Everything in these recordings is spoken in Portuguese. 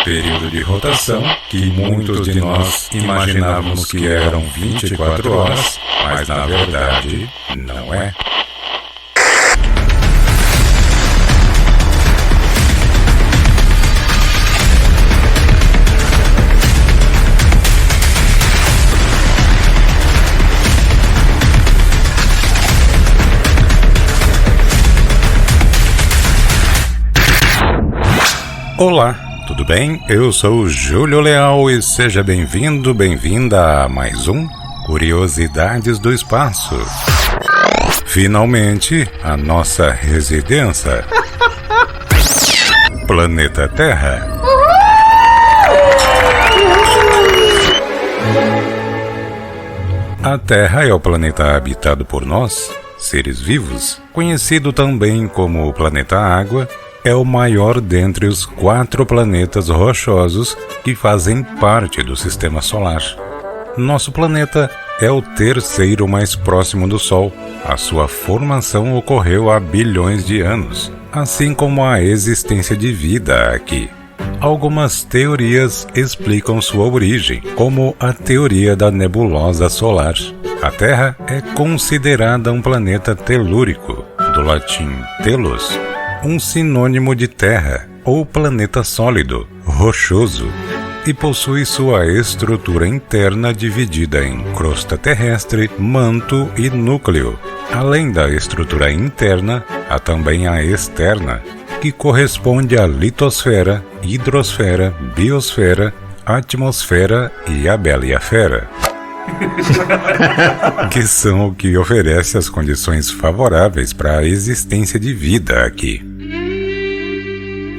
Período de rotação que muitos de nós imaginávamos que eram 24 horas, mas na verdade não é. Olá, tudo bem? Eu sou o Júlio Leal e seja bem-vindo, bem-vinda a mais um Curiosidades do Espaço. Finalmente, a nossa residência, Planeta Terra. A Terra é o planeta habitado por nós, seres vivos, conhecido também como o planeta Água. É o maior dentre os 4 planetas rochosos que fazem parte do Sistema Solar. Nosso planeta é o terceiro mais próximo do Sol. A sua formação ocorreu há bilhões de anos, assim como a existência de vida aqui. Algumas teorias explicam sua origem, como a teoria da nebulosa solar. A Terra é considerada um planeta telúrico, do latim telos, um sinônimo de terra ou planeta sólido, rochoso, e possui sua estrutura interna dividida em crosta terrestre, manto e núcleo. Além da estrutura interna, há também a externa, que corresponde à litosfera, hidrosfera, biosfera, atmosfera e abeliosfera, que são o que oferece as condições favoráveis para a existência de vida aqui.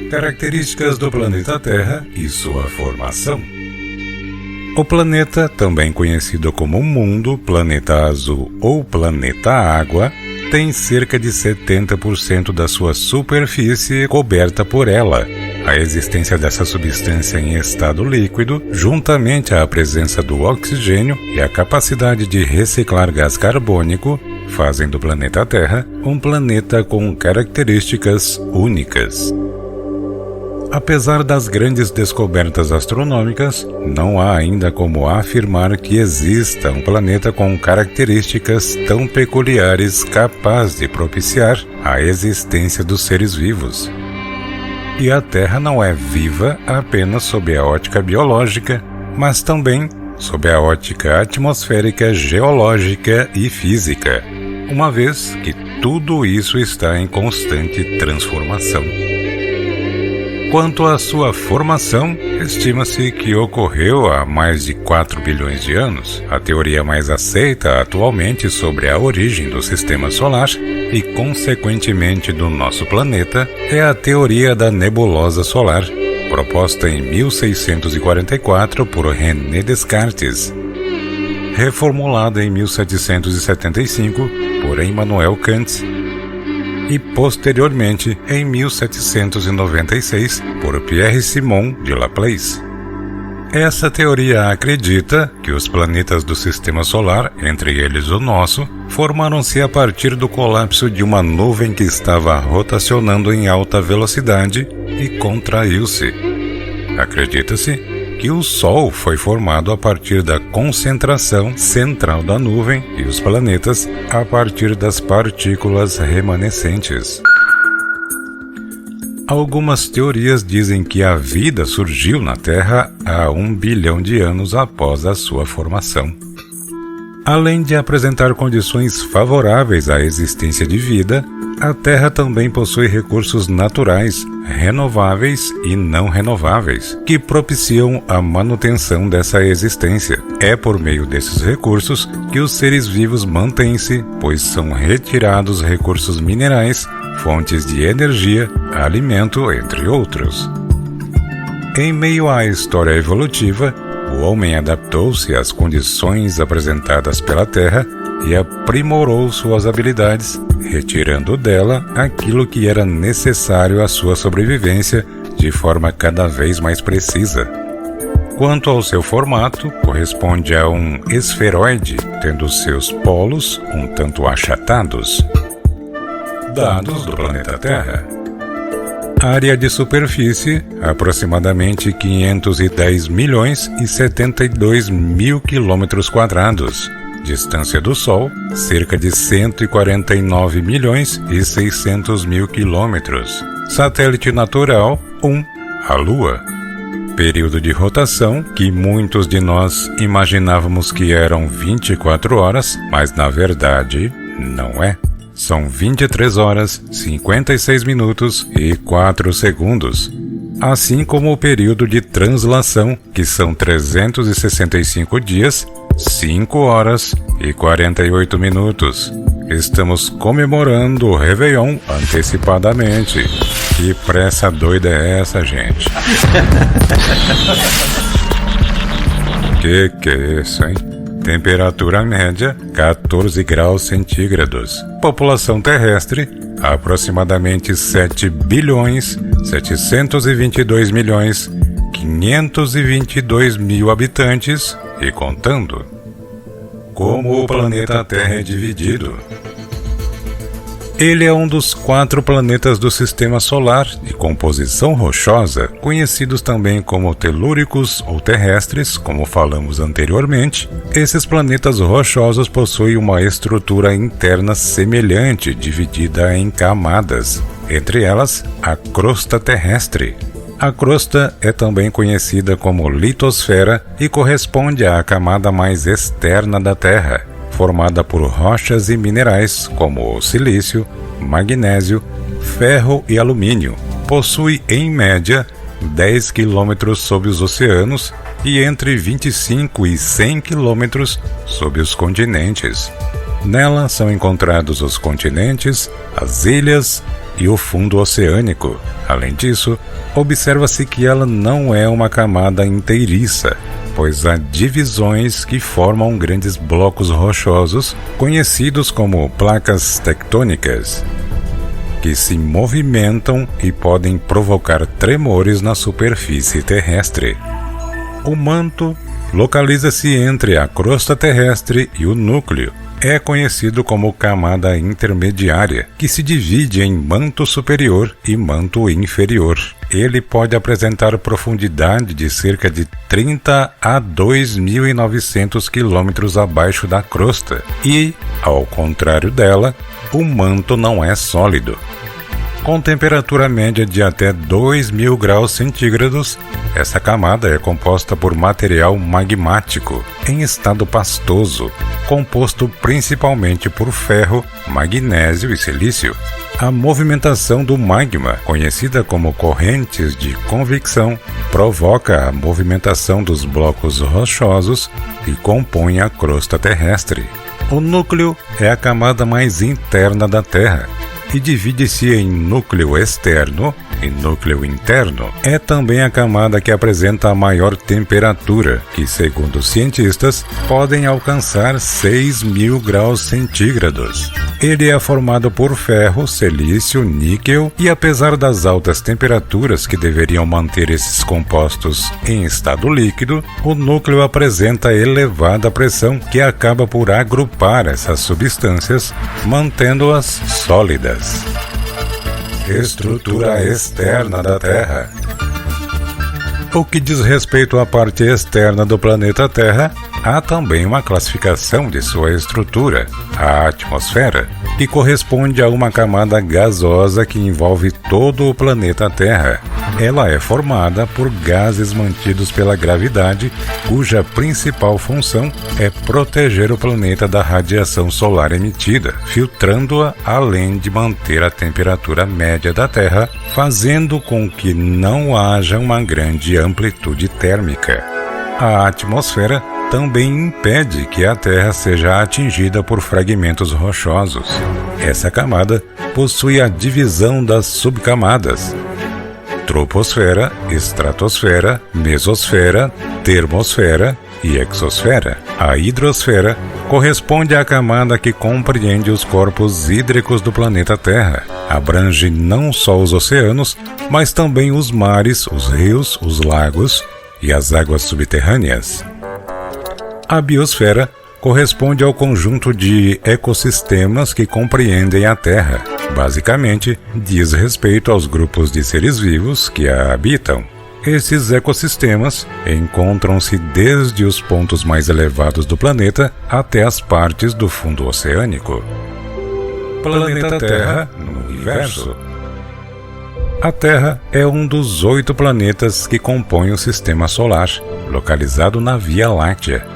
Características do planeta Terra e sua formação. O planeta, também conhecido como Mundo, Planeta Azul ou Planeta Água, tem cerca de 70% da sua superfície coberta por ela. A existência dessa substância em estado líquido, juntamente à presença do oxigênio e a capacidade de reciclar gás carbônico, fazem do planeta Terra um planeta com características únicas. Apesar das grandes descobertas astronômicas, não há ainda como afirmar que exista um planeta com características tão peculiares capaz de propiciar a existência dos seres vivos. E a Terra não é viva apenas sob a ótica biológica, mas também sob a ótica atmosférica, geológica e física, uma vez que tudo isso está em constante transformação. Quanto à sua formação, estima-se que ocorreu há mais de 4 bilhões de anos. A teoria mais aceita atualmente sobre a origem do Sistema Solar e, consequentemente, do nosso planeta é a teoria da nebulosa solar, proposta em 1644 por René Descartes, reformulada em 1775 por Immanuel Kant e, posteriormente, em 1796, por Pierre-Simon de Laplace. Essa teoria acredita que os planetas do Sistema Solar, entre eles o nosso, formaram-se a partir do colapso de uma nuvem que estava rotacionando em alta velocidade e contraiu-se. Acredita-se que o Sol foi formado a partir da concentração central da nuvem e os planetas a partir das partículas remanescentes. Algumas teorias dizem que a vida surgiu na Terra há 1 bilhão de anos após a sua formação. Além de apresentar condições favoráveis à existência de vida, a Terra também possui recursos naturais, renováveis e não renováveis, que propiciam a manutenção dessa existência. É por meio desses recursos que os seres vivos mantêm-se, pois são retirados recursos minerais, fontes de energia, alimento, entre outros. Em meio à história evolutiva, o homem adaptou-se às condições apresentadas pela Terra e aprimorou suas habilidades, retirando dela aquilo que era necessário à sua sobrevivência de forma cada vez mais precisa. Quanto ao seu formato, corresponde a um esferoide, tendo seus polos um tanto achatados. Dados do planeta Terra. Área de superfície, aproximadamente 510 milhões e 72 mil quilômetros quadrados. Distância do Sol, cerca de 149 milhões e 600 mil quilômetros. Satélite natural, 1. A Lua. Período de rotação, que muitos de nós imaginávamos que eram 24 horas, mas na verdade não é. São 23 horas, 56 minutos e 4 segundos. Assim como o período de translação, que são 365 dias, 5 horas e 48 minutos. Estamos comemorando o Réveillon antecipadamente. Que pressa doida é essa, gente? Que é isso, hein? Temperatura média, 14 graus centígrados. População terrestre, aproximadamente 7 bilhões, 722 milhões, 522 mil habitantes e contando. Como o planeta Terra é dividido? Ele é um dos 4 planetas do Sistema Solar de composição rochosa, conhecidos também como telúricos ou terrestres, como falamos anteriormente. Esses planetas rochosos possuem uma estrutura interna semelhante, dividida em camadas, entre elas a crosta terrestre. A crosta é também conhecida como litosfera e corresponde à camada mais externa da Terra, formada por rochas e minerais como o silício, magnésio, ferro e alumínio. Possui, em média, 10 km sob os oceanos e entre 25 e 100 km sob os continentes. Nela são encontrados os continentes, as ilhas e o fundo oceânico. Além disso, observa-se que ela não é uma camada inteiriça, pois há divisões que formam grandes blocos rochosos, conhecidos como placas tectônicas, que se movimentam e podem provocar tremores na superfície terrestre. O manto localiza-se entre a crosta terrestre e o núcleo. É conhecido como camada intermediária, que se divide em manto superior e manto inferior. Ele pode apresentar profundidade de cerca de 30 a 2.900 km abaixo da crosta e, ao contrário dela, o manto não é sólido. Com temperatura média de até 2.000 graus centígrados, essa camada é composta por material magmático em estado pastoso, composto principalmente por ferro, magnésio e silício. A movimentação do magma, conhecida como correntes de convecção, provoca a movimentação dos blocos rochosos e compõe a crosta terrestre. O núcleo é a camada mais interna da Terra e divide-se em núcleo externo e núcleo interno. É também a camada que apresenta a maior temperatura, que, segundo os cientistas, podem alcançar 6.000 graus centígrados. Ele é formado por ferro, silício, níquel e, apesar das altas temperaturas que deveriam manter esses compostos em estado líquido, o núcleo apresenta elevada pressão que acaba por agrupar essas substâncias, mantendo-as sólidas. Estrutura externa da Terra. O que diz respeito à parte externa do planeta Terra, há também uma classificação de sua estrutura, a atmosfera, que corresponde a uma camada gasosa que envolve todo o planeta Terra. Ela é formada por gases mantidos pela gravidade, cuja principal função é proteger o planeta da radiação solar emitida, filtrando-a além de manter a temperatura média da Terra, fazendo com que não haja uma grande amplitude térmica. A atmosfera também impede que a Terra seja atingida por fragmentos rochosos. Essa camada possui a divisão das subcamadas: troposfera, estratosfera, mesosfera, termosfera e exosfera. A hidrosfera corresponde à camada que compreende os corpos hídricos do planeta Terra. Abrange não só os oceanos, mas também os mares, os rios, os lagos, e as águas subterrâneas. A biosfera corresponde ao conjunto de ecossistemas que compreendem a Terra. Basicamente, diz respeito aos grupos de seres vivos que a habitam. Esses ecossistemas encontram-se desde os pontos mais elevados do planeta até as partes do fundo oceânico. Planeta Terra no Universo. A Terra é um dos 8 planetas que compõem o Sistema Solar, localizado na Via Láctea.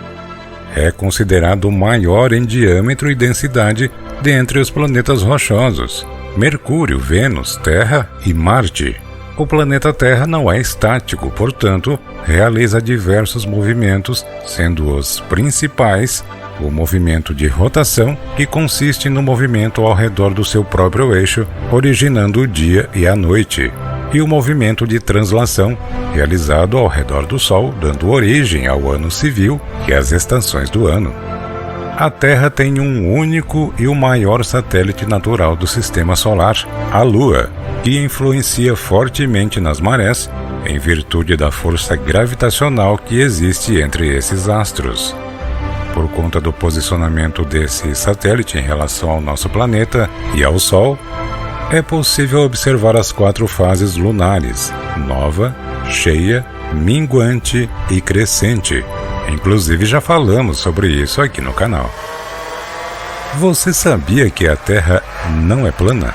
É considerado o maior em diâmetro e densidade dentre os planetas rochosos: Mercúrio, Vênus, Terra e Marte. O planeta Terra não é estático, portanto, realiza diversos movimentos, sendo os principais o movimento de rotação, que consiste no movimento ao redor do seu próprio eixo, originando o dia e a noite, e o movimento de translação, realizado ao redor do Sol, dando origem ao ano civil e às estações do ano. A Terra tem um único e o maior satélite natural do Sistema Solar, a Lua, que influencia fortemente nas marés, em virtude da força gravitacional que existe entre esses astros. Por conta do posicionamento desse satélite em relação ao nosso planeta e ao Sol, é possível observar as 4 fases lunares: nova, cheia, minguante e crescente. Inclusive já falamos sobre isso aqui no canal. Você sabia que a Terra não é plana?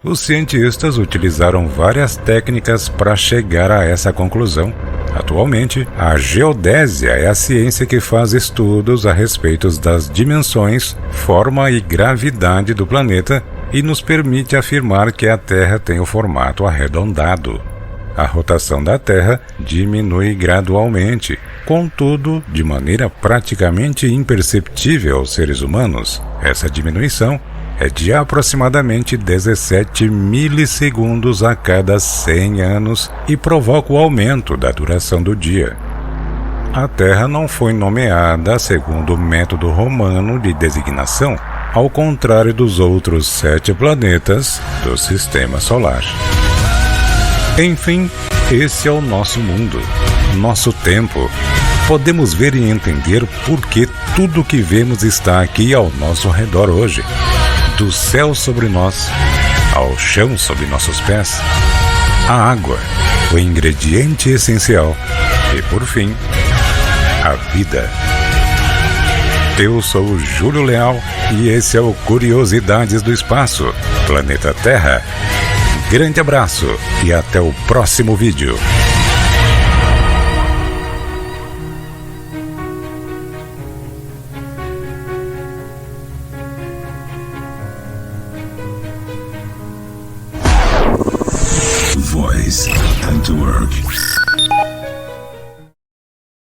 Os cientistas utilizaram várias técnicas para chegar a essa conclusão. Atualmente, a geodésia é a ciência que faz estudos a respeito das dimensões, forma e gravidade do planeta e nos permite afirmar que a Terra tem o formato arredondado. A rotação da Terra diminui gradualmente, contudo, de maneira praticamente imperceptível aos seres humanos. Essa diminuição é de aproximadamente 17 milissegundos a cada 100 anos e provoca o aumento da duração do dia. A Terra não foi nomeada segundo o método romano de designação, ao contrário dos outros 7 planetas do Sistema Solar. Enfim, esse é o nosso mundo, nosso tempo. Podemos ver e entender por que tudo que vemos está aqui ao nosso redor hoje. Do céu sobre nós, ao chão sob nossos pés, a água, o ingrediente essencial, e por fim, a vida. Eu sou o Júlio Leal e esse é o Curiosidades do Espaço, Planeta Terra. Grande abraço e até o próximo vídeo. Voice, time to work.